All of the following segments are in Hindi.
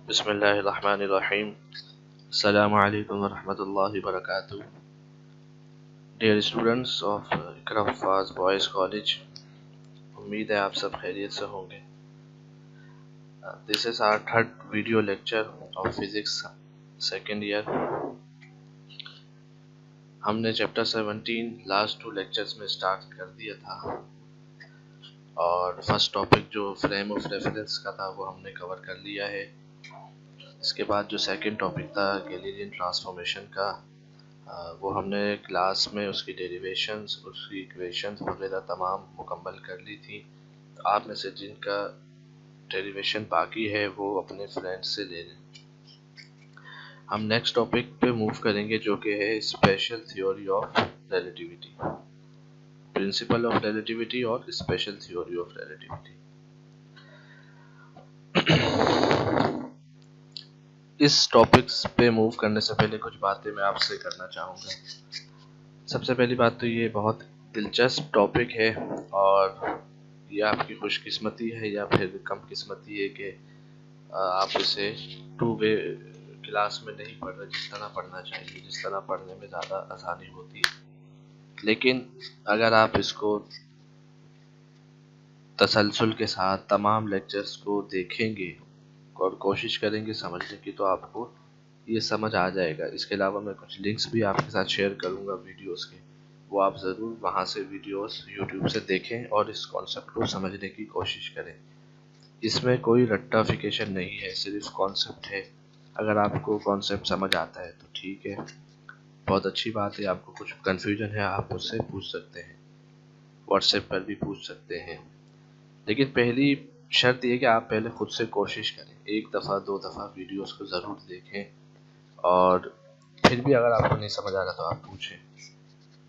बिस्मिल्लाहिर्रहमानिर्रहीम। अस्सलामु अलैकुम वरहमतुल्लाहि वबरकातुहू। Dear students of Iqra Huffaz boys college, उम्मीद है आप सब खैरियत से होंगे। This is our third video lecture of physics second year. हमने चैप्टर 17 लास्ट 2 लेक्चर्स में स्टार्ट कर दिया था और फर्स्ट टॉपिक जो फ्रेम ऑफ रेफरेंस का था वो हमने कवर कर लिया है। इसके बाद जो सेकंड टॉपिक था गैलीलियन ट्रांसफॉर्मेशन का, वो हमने क्लास में उसकी डेरिवेशंस, उसकी इक्वेशंस वगैरह तमाम मुकम्मल कर ली थी। तो आप में से जिनका डेरिवेशन बाकी है वो अपने फ्रेंड्स से ले लें। हम नेक्स्ट टॉपिक पे मूव करेंगे जो कि है special theory of relativity, principle of relativity और स्पेशल थ्योरी ऑफ रिलेटिविटी। इस टॉपिक्स पे मूव करने से पहले कुछ बातें मैं आपसे करना चाहूँगा। सबसे पहली बात तो ये बहुत दिलचस्प टॉपिक है और ये आपकी खुशकिस्मती है या फिर कम किस्मती है कि आप इसे टू वे क्लास में नहीं पढ़ रहे जिस तरह पढ़ना चाहिए, जिस तरह पढ़ने में ज़्यादा आसानी होती है। लेकिन अगर आप इसको तसलसल के साथ तमाम लेक्चर्स को देखेंगे और कोशिश करेंगे समझने की, तो आपको ये समझ आ जाएगा। इसके अलावा मैं कुछ लिंक्स भी आपके साथ शेयर करूँगा वीडियोस के, वो आप ज़रूर वहाँ से वीडियोस यूट्यूब से देखें और इस कॉन्सेप्ट को समझने की कोशिश करें। इसमें कोई रट्टाफिकेशन नहीं है, सिर्फ कॉन्सेप्ट है। अगर आपको कॉन्सेप्ट समझ आता है तो ठीक है, बहुत अच्छी बात है। आपको कुछ कन्फ्यूजन है आप मुझसे पूछ सकते हैं, व्हाट्सएप पर भी पूछ सकते हैं। लेकिन पहली शर्त ये कि आप पहले खुद से कोशिश करें, एक दफ़ा 2 दफ़ा वीडियोस को ज़रूर देखें और फिर भी अगर आपको नहीं समझ आ रहा तो आप पूछें।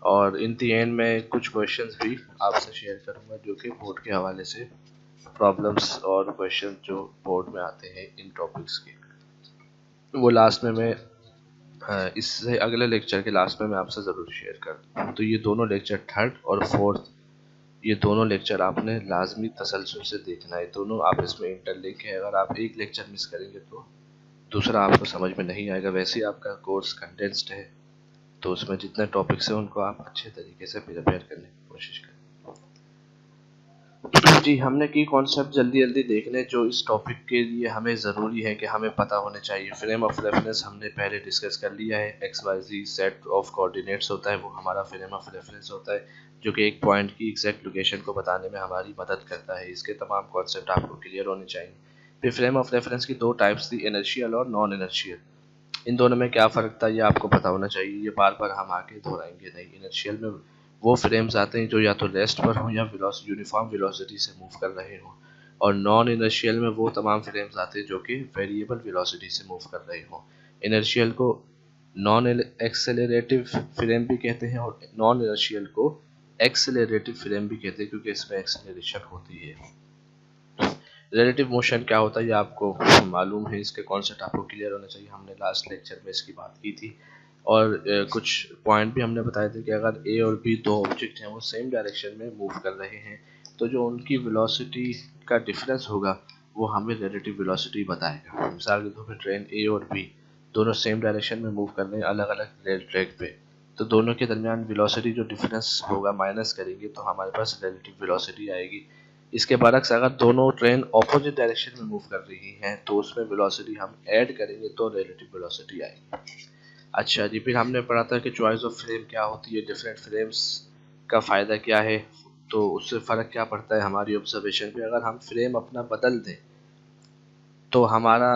और इन दी एंड में कुछ क्वेश्चंस भी आपसे शेयर करूंगा जो कि बोर्ड के हवाले से प्रॉब्लम्स और क्वेश्चन जो बोर्ड में आते हैं इन टॉपिक्स के, वो लास्ट में मैं इससे अगले लेक्चर के लास्ट में मैं आपसे ज़रूर शेयर कर दूँ। तो ये दोनों लेक्चर थर्ड और फोर्थ, ये दोनों लेक्चर आपने लाजमी तसलसल से देखना है। दोनों आपस में इंटरलिंक है। अगर आप एक लेक्चर मिस करेंगे तो दूसरा आपको समझ में नहीं आएगा। वैसे ही आपका कोर्स कंडेंस्ड है तो उसमें जितने टॉपिक्स हैं उनको आप अच्छे तरीके से प्रिपेयर करने की कोशिश करें। जी, हमने की कॉन्सेप्ट जल्दी जल्दी देख लें जो इस टॉपिक के लिए हमें ज़रूरी है कि हमें पता होने चाहिए। फ्रेम ऑफ रेफरेंस हमने पहले डिस्कस कर लिया है। X Y Z set of coordinates होता है, वो हमारा फ्रेम ऑफ रेफरेंस होता है जो कि एक पॉइंट की एग्जैक्ट लोकेशन को बताने में हमारी मदद करता है। इसके तमाम कॉन्सेप्ट आपको क्लियर होने चाहिए। फिर फ्रेम ऑफ रेफरेंस की 2 टाइप्स थी, इनर्शियल और नॉन इनर्शियल। इन दोनों में क्या फ़र्क था ये आपको पता होना चाहिए, ये बार बार हम आगे दोहराएंगे नहीं। इनर्शियल में वो फ्रेम्स आते हैं जो या तो रेस्ट पर हों या यूनिफॉर्म वेलोसिटी से मूव कर रहे हों, और नॉन इनर्शियल में वो तमाम फ्रेम्स आते हैं जो कि वेरिएबल वेलोसिटी से मूव कर रहे हों। इनर्शियल को नॉन एक्सेलरेटिव फ्रेम भी कहते हैं और नॉन इनर्शियल को एक्सेलरेटिव फ्रेम भी कहते हैं क्योंकि इसमें एक्सेलरेशन होती है। रिलेटिव मोशन क्या होता है ये आपको मालूम है, इसके कॉन्सेप्ट आपको क्लियर होना चाहिए। हमने लास्ट लेक्चर में इसकी बात की थी और कुछ पॉइंट भी हमने बताए थे कि अगर ए और बी दो ऑब्जेक्ट हैं वो सेम डायरेक्शन में मूव कर रहे हैं तो जो उनकी वेलोसिटी का डिफरेंस होगा वो हमें रिलेटिव वेलोसिटी बताएगा। मिसाल के तौर पर ट्रेन ए और बी दोनों सेम डायरेक्शन में मूव कर रहे हैं अलग अलग रेल ट्रैक पे, तो दोनों के दरमियान वेलोसिटी जो डिफरेंस होगा माइनस करेंगे तो हमारे पास रिलेटिव वेलोसिटी आएगी। इसके बरक्स अगर दोनों ट्रेन ऑपोजिट डायरेक्शन में मूव कर रही हैं तो उसमें वेलोसिटी हम ऐड करेंगे तो रिलेटिव वेलोसिटी आएगी। अच्छा जी, फिर हमने पढ़ा था कि चॉइस ऑफ फ्रेम क्या होती है, डिफरेंट फ्रेम्स का फ़ायदा क्या है, तो उससे फ़र्क क्या पड़ता है हमारी ऑब्जर्वेशन पे। अगर हम फ्रेम अपना बदल दें तो हमारा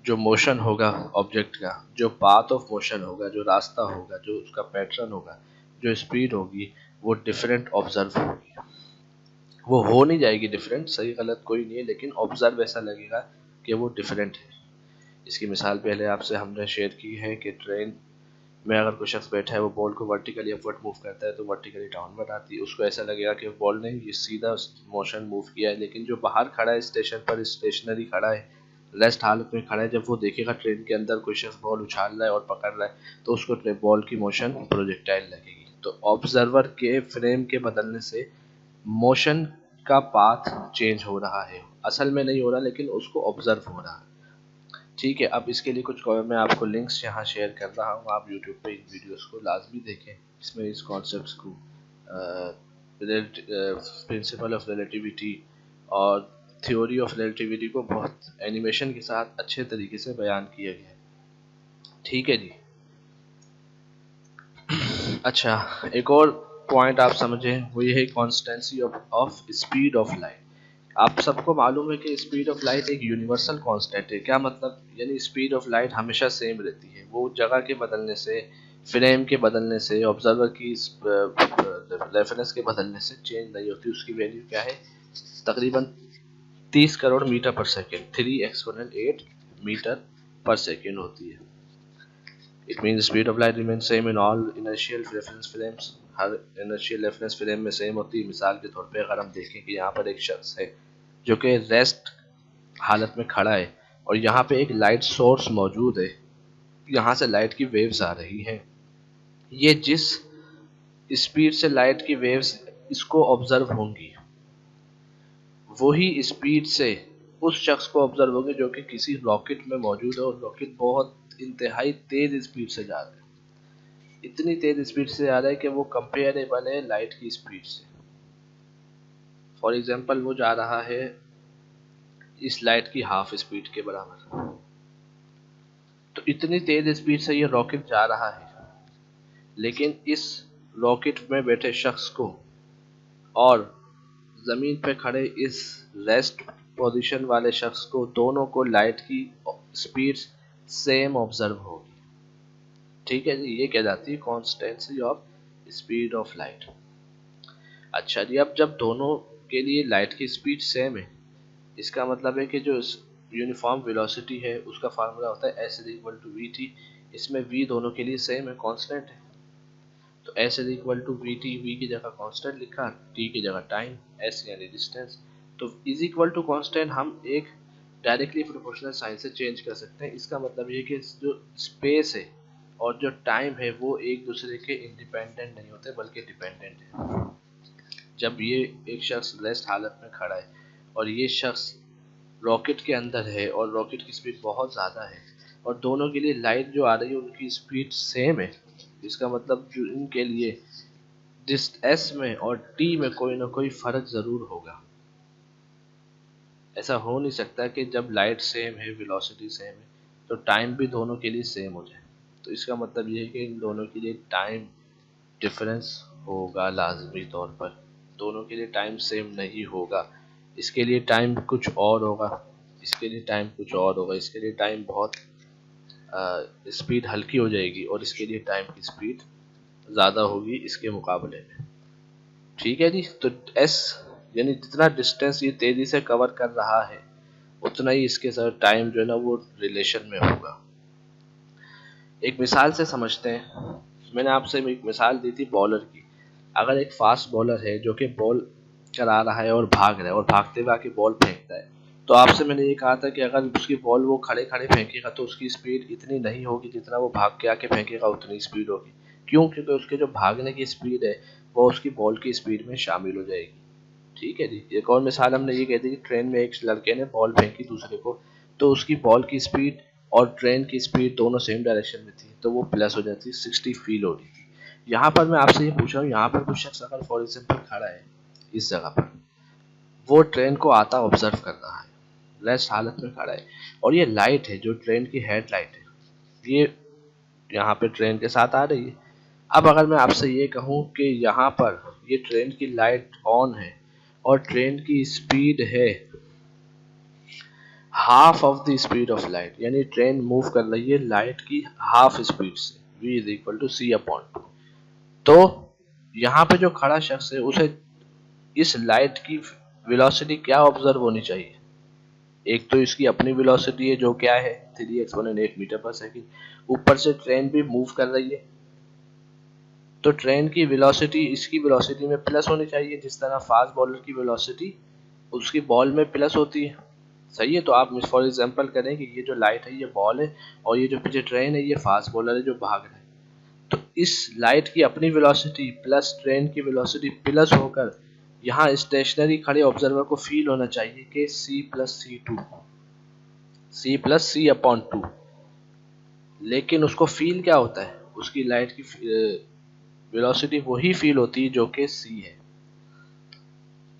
जो मोशन होगा ऑब्जेक्ट का, जो पाथ ऑफ मोशन होगा, जो रास्ता होगा, जो उसका पैटर्न होगा, जो स्पीड होगी, वो डिफरेंट ऑब्जर्व होगी। वो हो नहीं जाएगी डिफरेंट, सही गलत कोई नहीं है, लेकिन ऑब्जर्व ऐसा लगेगा कि वो डिफरेंट है। इसकी मिसाल पहले आपसे हमने शेयर की है कि ट्रेन में अगर कोई शख्स बैठा है वो बॉल को वर्टिकली अपवर्ड मूव करता है तो वर्टिकली डाउनवर्ड आती है, उसको ऐसा लगेगा कि बॉल ने ये सीधा मोशन मूव किया है। लेकिन जो बाहर खड़ा है स्टेशन पर, स्टेशनरी खड़ा है, रेस्ट हालत में खड़ा है, जब वो देखेगा ट्रेन के अंदर कोई शख्स बॉल उछाल रहा है और पकड़ रहा है तो उसको बॉल की मोशन प्रोजेक्टाइल लगेगी। तो ऑब्जर्वर के फ्रेम के बदलने से मोशन का पाथ चेंज हो रहा है, असल में नहीं हो रहा लेकिन उसको ऑब्जर्व हो रहा है। ठीक है, अब इसके लिए कुछ मैं आपको लिंक्स यहाँ शेयर कर रहा हूँ, आप यूट्यूब पे इन वीडियोस को लाजमी देखें। इसमें इस कॉन्सेप्ट्स को प्रिंसिपल ऑफ रिलेटिविटी और थ्योरी ऑफ रिलेटिविटी को बहुत एनिमेशन के साथ अच्छे तरीके से बयान किया गया है। ठीक है जी। अच्छा, एक और पॉइंट आप समझें, वो ये है constituency of speed of light. आप सबको मालूम है कि स्पीड ऑफ लाइट एक यूनिवर्सल कांस्टेंट है। क्या मतलब, यानी स्पीड ऑफ लाइट हमेशा सेम रहती है, वो जगह के बदलने से, फ्रेम के बदलने से, ऑब्जर्वर की रेफरेंस के बदलने से चेंज नहीं होती। उसकी वैल्यू क्या है, तकरीबन 30 करोड़ मीटर पर सेकेंड, 3 एक्सपोनेंट 8 मीटर पर सेकेंड होती है। It mean speed of light remain same in all inertial reference frames. Her inertial reference frame में सेम होती है। मिसाल के तौर पे अगर हम देखें कि यहाँ पर एक शख्स है जो कि रेस्ट हालत में खड़ा है और यहाँ पे एक लाइट सोर्स मौजूद है, यहाँ से लाइट की वेव्स आ रही हैं। ये जिस स्पीड से लाइट की वेव्स इसको ऑब्जर्व होंगी, वही स्पीड से उस शख्स को ऑब्जर्व होंगे जो कि किसी रॉकेट में मौजूद है और रॉकेट बहुत इंतहाई तेज स्पीड से जा रहा है। इतनी तेज स्पीड से जा रहा है कि वो कंपेरेबल है लाइट की स्पीड से। फॉर एग्जांपल वो जा रहा है इस लाइट की हाफ स्पीड के बराबर। तो इतनी तेज स्पीड से ये रॉकेट जा रहा है, लेकिन इस रॉकेट में बैठे शख्स को और जमीन पे खड़े इस रेस्ट पोजीशन वाले शख्स को, दोनों को लाइट की स्पीड सेम ऑब्जर्व होगी। ठीक है जी, ये कह जाती है constituency of speed of light. अच्छा जी, अब जब दोनों के लिए लाइट की स्पीड सेम है, इसका मतलब है कि जो यूनिफॉर्म वेलोसिटी है उसका फार्मूला होता है s equal to V T. इसमें v दोनों के लिए सेम है, कांस्टेंट है। तो s equal to V T, V की जगह कांस्टेंट लिखा, t की जगह टाइम, s यानी डिस्टेंस। तो इज इक्वल टू कांस्टेंट हम एक डायरेक्टली प्रोपोर्शनल साइन से चेंज कर सकते हैं। इसका मतलब ये कि जो स्पेस है और जो टाइम है वो एक दूसरे के इंडिपेंडेंट नहीं होते बल्कि डिपेंडेंट है। जब ये एक शख्स रेस्ट हालत में खड़ा है और ये शख्स रॉकेट के अंदर है और रॉकेट की स्पीड बहुत ज़्यादा है और दोनों के लिए लाइट जो आ रही है उनकी स्पीड सेम है, इसका मतलब जो इनके लिए जिस एस में और टी में कोई ना कोई फ़र्क ज़रूर होगा। ऐसा हो नहीं सकता कि जब लाइट सेम है, वेलोसिटी सेम है, तो टाइम भी दोनों के लिए सेम हो जाए। तो इसका मतलब ये है कि इन दोनों के लिए टाइम डिफरेंस होगा लाजमी तौर पर। दोनों के लिए टाइम सेम नहीं होगा। इसके लिए टाइम कुछ और होगा, इसके लिए टाइम कुछ और होगा। इसके लिए टाइम बहुत स्पीड हल्की हो जाएगी और इसके लिए टाइम की स्पीड ज़्यादा होगी इसके मुकाबले में। ठीक है जी। तो एस यानी जितना डिस्टेंस ये तेज़ी से कवर कर रहा है उतना ही इसके साथ टाइम जो है ना वो रिलेशन में होगा। एक मिसाल से समझते हैं। मैंने आपसे एक मिसाल दी थी बॉलर की। अगर एक फास्ट बॉलर है जो कि बॉल चला रहा है और भाग रहा है और भागते हुए आके बॉल फेंकता है, तो आपसे मैंने ये कहा था कि अगर उसकी बॉल वो खड़े खड़े फेंकेगा तो उसकी स्पीड इतनी नहीं होगी, जितना वो भाग के आके फेंकेगा उतनी स्पीड होगी। क्यों? क्योंकि उसके जो भागने की स्पीड है वो उसकी बॉल की स्पीड में शामिल हो जाएगी। ठीक है जी। एक और मिसाल हमने ये कह दी कि ट्रेन में एक लड़के ने बॉल फेंकी दूसरे को, तो उसकी बॉल की स्पीड और ट्रेन की स्पीड दोनों सेम डायरेक्शन में थी, तो वो प्लस हो जाती, 60 फील हो रही थी। यहाँ पर मैं आपसे ये पूछ रहा हूँ, यहाँ पर कुछ शख्स अगर फॉर एग्जाम्पल खड़ा है इस जगह पर, वो ट्रेन को आता ऑब्जर्व कर रहा है, रेस्ट हालत में खड़ा है, और ये लाइट है जो ट्रेन की हेड लाइट है, ये यहाँ पे ट्रेन के साथ आ रही है। अब अगर मैं आपसे ये कहूँ कि यहाँ पर ये ट्रेन की लाइट ऑन है और ट्रेन की स्पीड है half of the speed of light, यानी ट्रेन मूव कर रही है लाइट की हाफ स्पीड से, v is equal to C upon two. तो यहाँ पे जो खड़ा शख्स है उसे इस लाइट की वेलोसिटी क्या ऑब्जर्व होनी चाहिए? एक तो इसकी अपनी वेलोसिटी है जो क्या है 3 एक्सपोनेंट 8 मीटर पर सेकंड, ऊपर से ट्रेन भी मूव कर रही है, तो ट्रेन की वेलोसिटी इसकी वेलोसिटी में प्लस होनी चाहिए, जिस तरह फास्ट बॉलर की वेलोसिटी उसकी बॉल में प्लस होती है। सही है। तो आप फॉर एग्जांपल करें कि ये जो लाइट है ये बॉल है और ये जो पीछे ट्रेन है ये फास्ट बॉलर है जो भाग रहा है। तो इस लाइट की अपनी वेलोसिटी प्लस ट्रेन की वेलोसिटी प्लस होकर यहाँ स्टेशनरी खड़े ऑब्जर्वर को फील होना चाहिए कि c plus C to, c+c/2। लेकिन उसको फील क्या होता है, उसकी लाइट की वेलोसिटी वही फील होती है जो कि c है।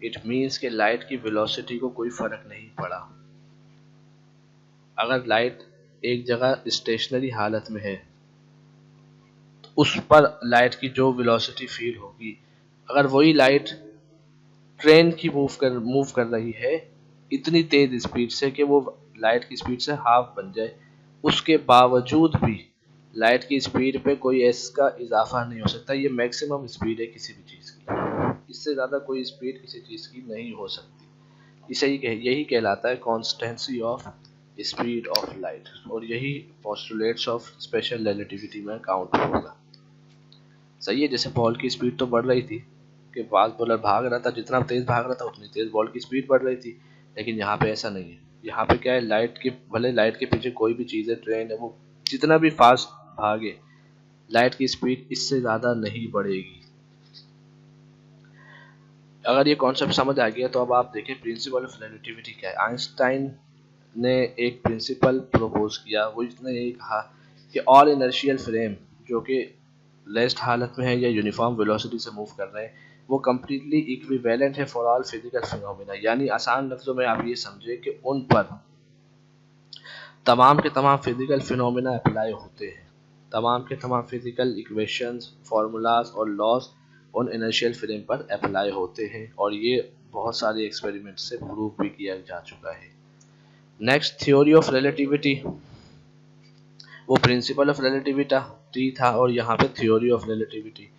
इट मीन्स कि लाइट की वेलोसिटी को कोई फर्क नहीं पड़ा। अगर लाइट एक जगह स्टेशनरी हालत में है तो उस पर लाइट की जो वेलोसिटी फील होगी, अगर वही लाइट ट्रेन की मूव कर रही है इतनी तेज स्पीड से कि वो लाइट की स्पीड से हाफ बन जाए, उसके बावजूद भी लाइट की स्पीड पे कोई इसका इजाफा नहीं हो सकता। ये मैक्सिमम स्पीड है किसी भी चीज़ की, इससे ज़्यादा कोई स्पीड किसी चीज़ की नहीं हो सकती। इसे यही कहलाता है constituency of speed of light, और यही पोस्टुलेट्स ऑफ स्पेशल रिलेटिविटी में काउंट होगा। सही है। जैसे बॉल की स्पीड तो बढ़ रही थी कि फास्ट बॉलर भाग रहा था, जितना तेज भाग रहा था उतनी तेज बॉल की स्पीड बढ़ रही थी, लेकिन यहाँ पे ऐसा नहीं है। यहाँ पे क्या है, लाइट के भले लाइट के पीछे कोई भी चीज़ है, ट्रेन है, वो जितना भी फास्ट भागे लाइट की स्पीड इससे ज़्यादा नहीं बढ़ेगी। अगर ये कॉन्सेप्ट समझ आ गया तो अब आप देखें प्रिंसिपल ऑफ रिलेटिविटी क्या है। आइंस्टाइन ने एक प्रिंसिपल प्रपोज किया, वो इसने यही कहा कि ऑल इनर्शियल फ्रेम जो कि रेस्ट हालत में है या यूनिफॉर्म वेलोसिटी से मूव कर रहे हैं वो कम्प्लीटली इक्विवेलेंट है फॉर ऑल फिजिकल फिनोमेना। यानी आसान लफ्जों में आप ये समझे कि उन पर तमाम के तमाम फिजिकल फिनोमेना अप्लाई होते हैं, तमाम के तमाम फिजिकल इक्वेशंस, फार्मूलाज और लॉज उन इनर्शियल फ्रेम पर अप्लाई होते हैं, और ये बहुत सारे एक्सपेरिमेंट से प्रूव भी किया जा चुका है। Next, theory of relativity. वो प्रिंसिपल ऑफ रिलेटिविटी था और यहाँ पे थ्योरी ऑफ रिलेटिविटी।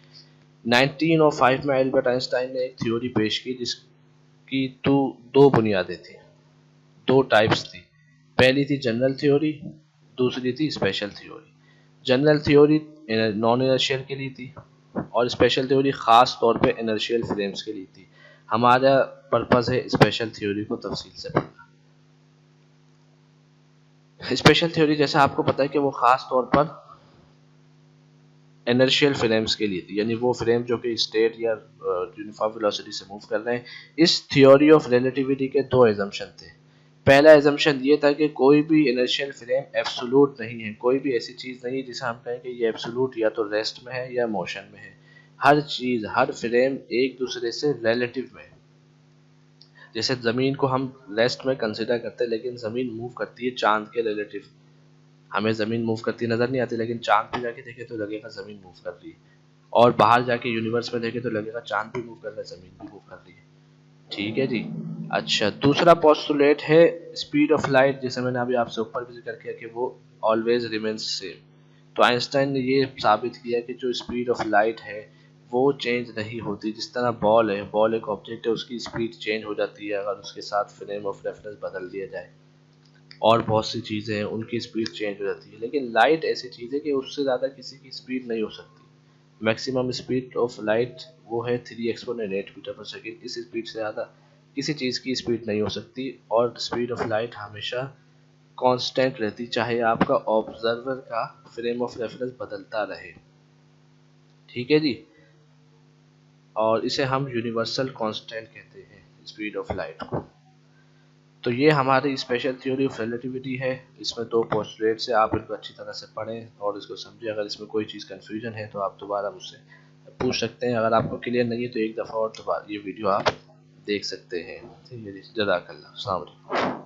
1905 में एल्बर्ट आइंस्टाइन ने एक थ्योरी पेश की जिसकी दो बुनियादें थी, दो टाइप्स थी। पहली थी जनरल थ्योरी, दूसरी थी special theory. General theory non inertial के लिए थी और स्पेशल थ्योरी ख़ास तौर पे इनर्शियल फ्रेम्स के लिए थी। हमारा पर्पज़ है स्पेशल थ्योरी को तफसील से पढ़ना। स्पेशल थ्योरी जैसा आपको पता है कि वो ख़ास तौर पर इनर्शियल फ्रेम्स के लिए थी, यानी वो फ्रेम जो कि स्टेट या यूनिफॉर्म वेलोसिटी से मूव कर रहे हैं। इस थ्योरी ऑफ रिलेटिविटी के दो एजम्पशन थे। पहला एजम्पशन ये था कि कोई भी इनर्शियल फ्रेम एब्सोल्यूट नहीं है, कोई भी ऐसी चीज़ नहीं है जिसे हम कहें कि ये एब्सोल्यूट या तो रेस्ट में है या मोशन में है। हर चीज़, हर फ्रेम एक दूसरे से रिलेटिव में है। जैसे ज़मीन को हम रेस्ट में कंसिडर करते हैं, लेकिन ज़मीन मूव करती है चांद के रिलेटिव। हमें ज़मीन मूव करती नज़र नहीं आती, लेकिन चांद पे जाके देखे तो लगेगा ज़मीन मूव कर रही है, और बाहर जाके यूनिवर्स में देखे तो लगेगा चांद भी मूव कर रहा है, ज़मीन भी मूव कर रही है। ठीक है जी। अच्छा, दूसरा पोस्टुलेट है स्पीड ऑफ लाइट, जिसे मैंने अभी आपसे ऊपर भी जिक्र किया कि वो ऑलवेज रिमेन्स सेम। तो आइंस्टाइन ने ये साबित किया कि जो स्पीड ऑफ लाइट है वो चेंज नहीं होती। जिस तरह बॉल है, बॉल एक ऑब्जेक्ट है, उसकी स्पीड चेंज हो जाती है अगर उसके साथ फ्रेम ऑफ रेफरेंस बदल दिया जाए, और बहुत सी चीज़ें हैं उनकी स्पीड चेंज हो जाती है। लेकिन लाइट ऐसी चीज़ है कि उससे ज़्यादा किसी की स्पीड नहीं हो सकती। मैक्सिमम स्पीड ऑफ लाइट वो है 3 एक्सपोनेंट 8 मीटर पर सेकेंड। इस स्पीड से ज़्यादा किसी चीज़ की स्पीड नहीं हो सकती, और स्पीड ऑफ लाइट हमेशा कांस्टेंट रहती, चाहे आपका ऑब्जर्वर का फ्रेम ऑफ रेफरेंस बदलता रहे। ठीक है जी। और इसे हम यूनिवर्सल कांस्टेंट कहते हैं स्पीड ऑफ लाइट को। तो ये हमारी स्पेशल थ्योरी ऑफ रिलेटिविटी है। इसमें दो पोस्टुलेट्स है, आप इनको अच्छी तरह से पढ़ें और इसको समझें। अगर इसमें कोई चीज़ कन्फ्यूजन है तो आप दोबारा मुझसे पूछ सकते हैं। अगर आपको क्लियर नहीं है तो एक दफ़ा और दोबारा ये वीडियो आप देख सकते हैं। ठीक है जी, जज़ाकल्लाह, अस्सलाम वालेकुम।